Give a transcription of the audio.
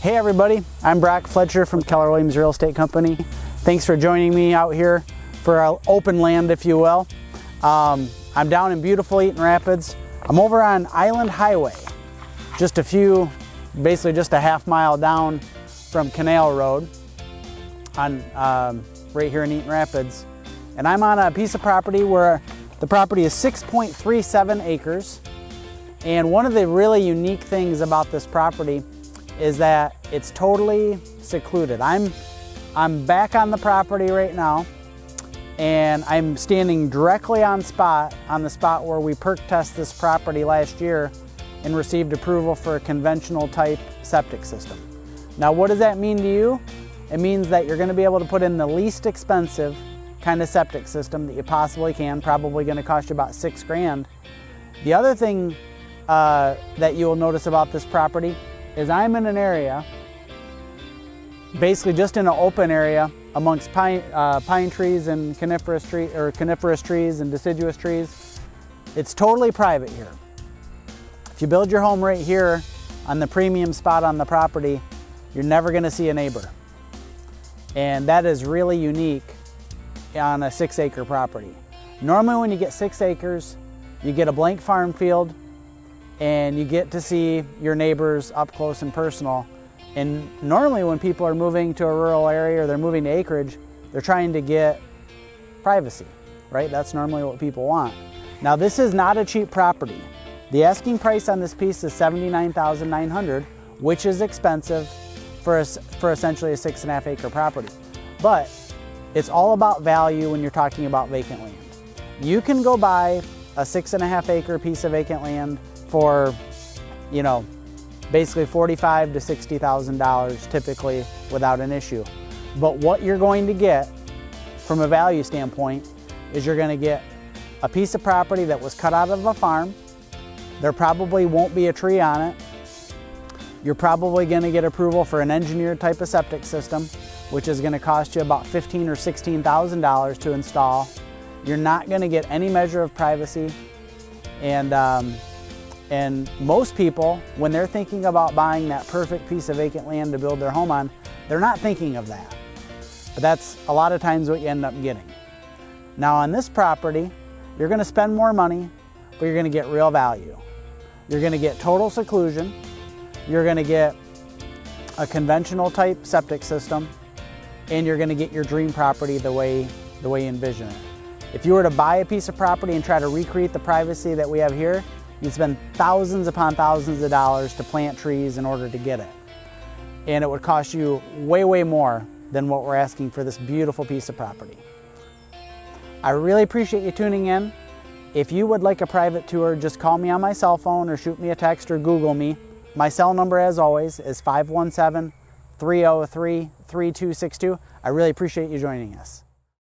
Hey everybody, I'm Brock Fletcher from Keller Real Estate Company. Thanks for joining me out here for our open land, if you will. I'm down in beautiful Eaton Rapids. I'm over on Island Highway, basically just a half mile down from Canal Road on right here in Eaton Rapids. And I'm on a piece of property where the property is 6.37 acres. And one of the really unique things about this property is that it's totally secluded. I'm back on the property right now, and I'm standing directly on the spot where we perk test this property last year and received approval for a conventional type septic system. Now, what does that mean to you? It means that you're going to be able to put in the least expensive kind of septic system that you possibly can, probably going to cost you about $6,000. The other thing that you will notice about this property is I'm in an area, basically just in an open area amongst pine trees and coniferous trees and deciduous trees. It's totally private here. If you build your home right here on the premium spot on the property, you're never going to see a neighbor. And that is really unique on a 6-acre property. Normally when you get 6 acres, you get a blank farm field and you get to see your neighbors up close and personal. And normally when people are moving to a rural area or they're moving to acreage, they're trying to get privacy, right? That's normally what people want. Now, this is not a cheap property. The asking price on this piece is $79,900, which is expensive for essentially a 6.5 acre property. But it's all about value when you're talking about vacant land. You can go buy a 6.5 acre piece of vacant land for, basically $45,000 to $60,000 typically without an issue. But what you're going to get from a value standpoint is you're going to get a piece of property that was cut out of a farm. There probably won't be a tree on it. You're probably going to get approval for an engineered type of septic system, which is going to cost you about $15,000 or $16,000 to install. You're not going to get any measure of privacy. And most people, when they're thinking about buying that perfect piece of vacant land to build their home on, they're not thinking of that. But that's a lot of times what you end up getting. Now on this property, you're going to spend more money, but you're going to get real value. You're going to get total seclusion. You're going to get a conventional type septic system, and you're going to get your dream property the way you envision it. If you were to buy a piece of property and try to recreate the privacy that we have here, you'd spend thousands upon thousands of dollars to plant trees in order to get it. And it would cost you way, way more than what we're asking for this beautiful piece of property. I really appreciate you tuning in. If you would like a private tour, just call me on my cell phone or shoot me a text or Google me. My cell number, as always, is 517-303-3262. I really appreciate you joining us.